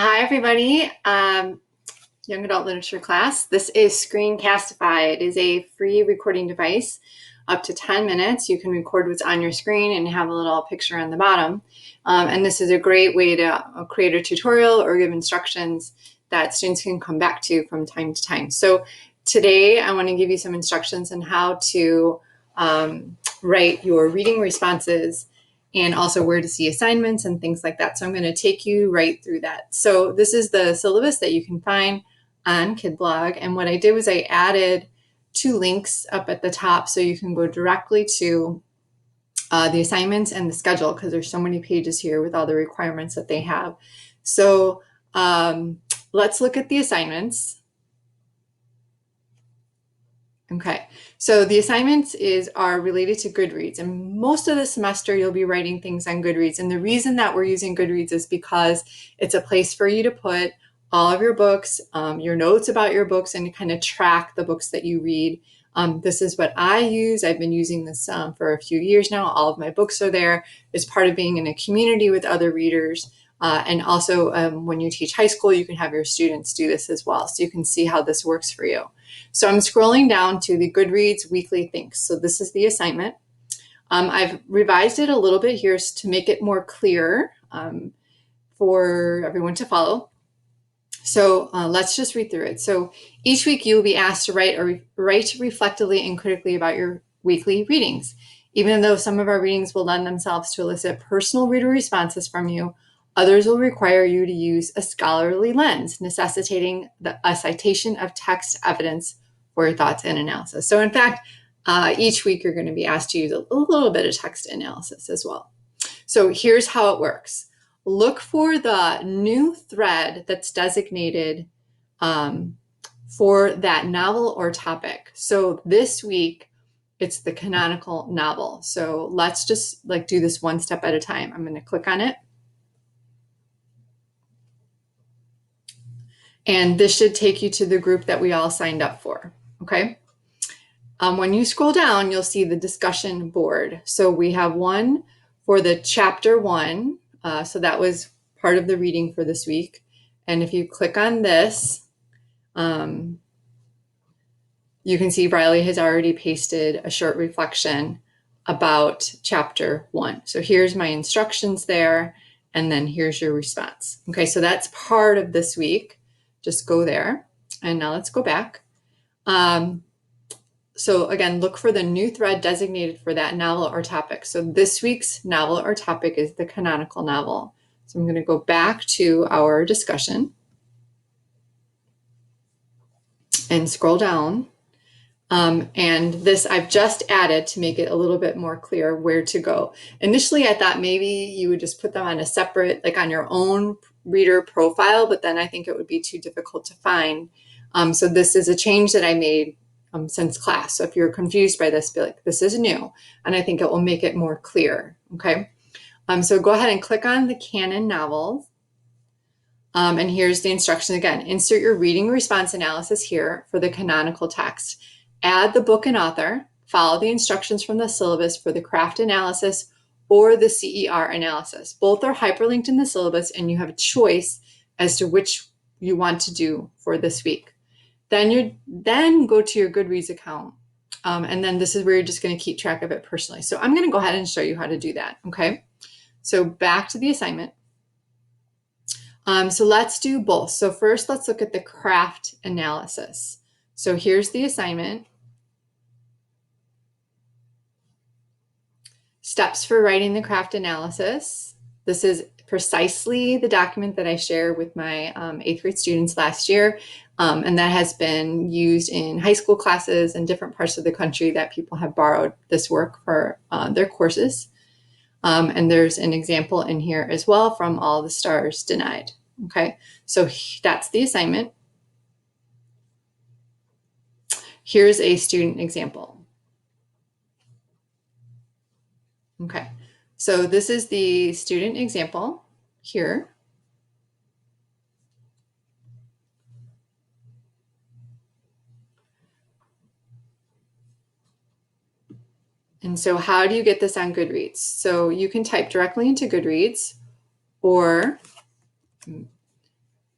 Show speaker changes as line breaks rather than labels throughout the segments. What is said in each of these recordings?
Hi, everybody. Young adult literature class. This is Screencastify. It is a free recording device, up to 10 minutes. You can record what's on your screen and have a little picture on the bottom. And this is a great way to create a tutorial or give instructions that students can come back to from time to time. So today I want to give you some instructions on how to write your reading responses and also where to see assignments and things like that. So I'm going to take you right through that. So this is the syllabus that you can find on KidBlog. And what I did was I added 2 links up at the top so you can go directly to the assignments and the schedule, because there's so many pages here with all the requirements that they have. So let's look at the assignments. Okay, so the assignments are related to Goodreads, and most of the semester you'll be writing things on Goodreads. And the reason that we're using Goodreads is because it's a place for you to put all of your books, your notes about your books, and to kind of track the books that you read. This is what I use. I've been using this for a few years now. All of my books are there. It's part of being in a community with other readers. And also when you teach high school, you can have your students do this as well. So you can see how this works for you. So I'm scrolling down to the Goodreads weekly thinks. So this is the assignment. I've revised it a little bit here to make it more clear for everyone to follow. So let's just read through it. So each week you will be asked to write reflectively and critically about your weekly readings. Even though some of our readings will lend themselves to elicit personal reader responses from you, others will require you to use a scholarly lens, necessitating a citation of text evidence for your thoughts and analysis. So in fact, each week you're going to be asked to use a little bit of text analysis as well. So here's how it works. Look for the new thread that's designated for that novel or topic. So this week, it's the canonical novel. So let's just do this one step at a time. I'm going to click on it. And this should take you to the group that we all signed up for, okay? When you scroll down, you'll see the discussion board. So we have one for the chapter 1. So that was part of the reading for this week. And if you click on this, you can see Riley has already pasted a short reflection about chapter 1. So here's my instructions there, and then here's your response. Okay, so that's part of this week. Just go there. And now let's go back. So again, look for the new thread designated for that novel or topic. So this week's novel or topic is the canonical novel. So I'm going to go back to our discussion and scroll down. And this I've just added to make it a little bit more clear where to go. Initially, I thought maybe you would just put them on a separate, like on your own reader profile, but then I think it would be too difficult to find. So this is a change that I made since class. So if you're confused by this, be like, this is new. And I think it will make it more clear, okay? So go ahead and click on the canon novels. And here's the instruction again. Insert your reading response analysis here for the canonical text. Add the book and author. Follow the instructions from the syllabus for the craft analysis or the CER analysis. Both are hyperlinked in the syllabus, and you have a choice as to which you want to do for this week. Then go to your Goodreads account. And then this is where you're just going to keep track of it personally. So I'm going to go ahead and show you how to do that. Okay. So back to the assignment. So let's do both. So first, let's look at the craft analysis. So here's the assignment. Steps for writing the craft analysis. This is precisely the document that I shared with my 8th grade students last year. And that has been used in high school classes in different parts of the country that people have borrowed this work for their courses. And there's an example in here as well from All the Stars Denied. Okay, so that's the assignment. Here's a student example. Okay, so this is the student example here. And so how do you get this on Goodreads? So you can type directly into Goodreads, or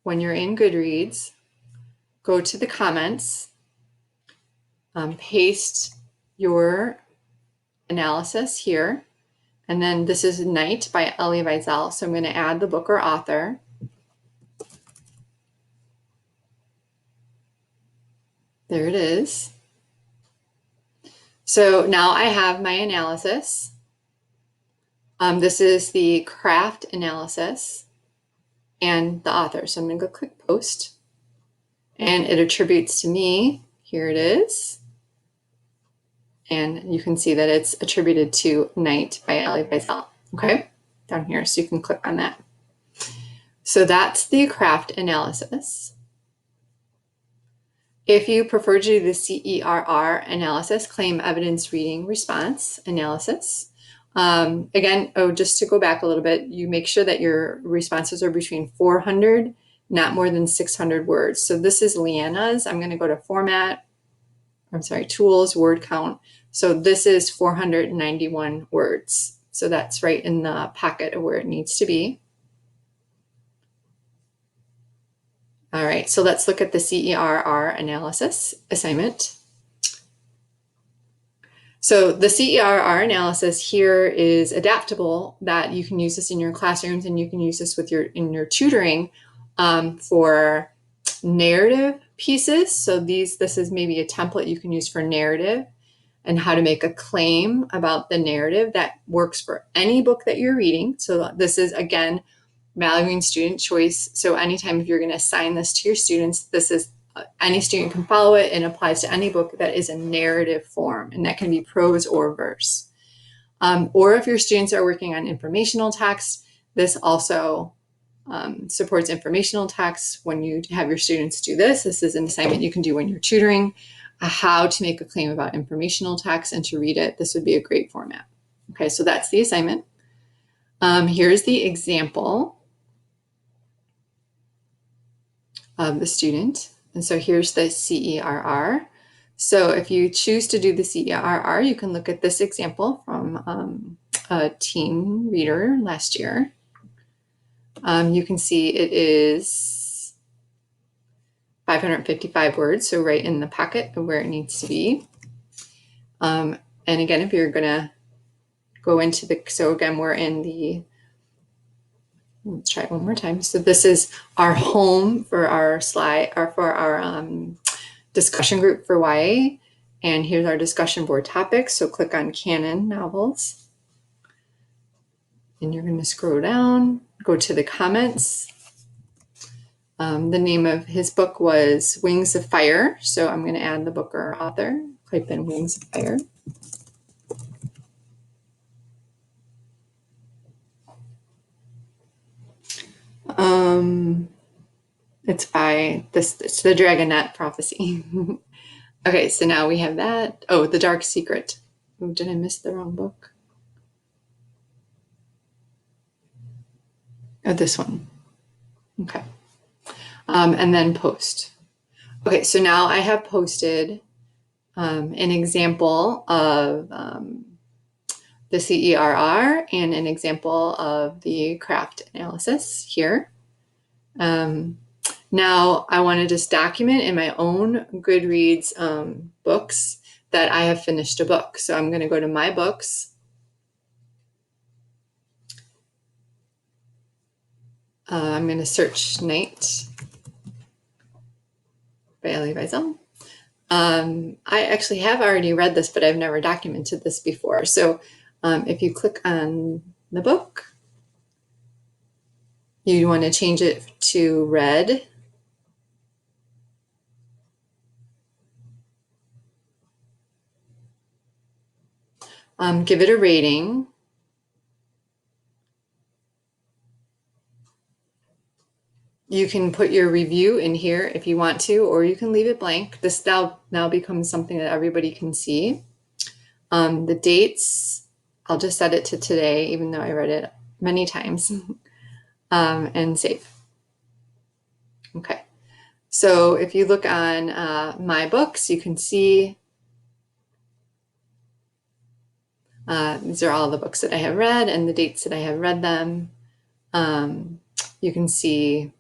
when you're in Goodreads, go to the comments, paste your analysis here, and then this is Night by Elie Wiesel. So I'm going to add the book or author. There it is. So now I have my analysis. This is the craft analysis and the author. So I'm going to go click post, and it attributes to me. Here it is. And you can see that it's attributed to Night by Elie Wiesel. Okay, down here, so you can click on that. So that's the craft analysis. If you prefer to do the CERR analysis, claim evidence reading response analysis, again, just to go back a little bit, you make sure that your responses are between 400, not more than 600 words. So this is Leanna's. I'm going to go to tools, word count. So this is 491 words. So that's right in the pocket of where it needs to be. All right, so let's look at the CERR analysis assignment. So the CERR analysis here is adaptable, that you can use this in your classrooms and you can use this with in your tutoring for narrative pieces. So this is maybe a template you can use for narrative and how to make a claim about the narrative that works for any book that you're reading. So this is, again, valuing student choice. So anytime if you're going to assign this to your students, this is any student can follow it and applies to any book that is a narrative form, and that can be prose or verse. Or if your students are working on informational text, this also supports informational text. When you have your students do this is an assignment you can do when you're tutoring, how to make a claim about informational text and to read it. This would be a great format. Okay, so that's the assignment. Here's the example of the student. And so here's the CERR. So if you choose to do the CERR, you can look at this example from a teen reader last year. You can see it is 555 words, so right in the pocket of where it needs to be. And again, if you're gonna go into so again, we're in let's try it one more time. So this is our home for our slide, or for our discussion group for YA. And here's our discussion board topics. So click on Canon novels. And you're going to scroll down, go to the comments. The name of his book was Wings of Fire. So I'm going to add the book or author, type in Wings of Fire. It's the Dragonette Prophecy. Okay, so now we have that. Oh, The Dark Secret. Oh, did I miss the wrong book? Oh, this one. Okay. And then post. Okay, so now I have posted an example of the CERR and an example of the craft analysis here. Now I want to just document in my own Goodreads books that I have finished a book. So I'm going to go to my books. I'm going to search Night by Elie Wiesel. I actually have already read this, but I've never documented this before. So if you click on the book, you want to change it to read. Give it a rating. You can put your review in here if you want to, or you can leave it blank. This now becomes something that everybody can see. The dates, I'll just set it to today, even though I read it many times, and save. Okay, so if you look on my books, you can see these are all the books that I have read and the dates that I have read them. You can see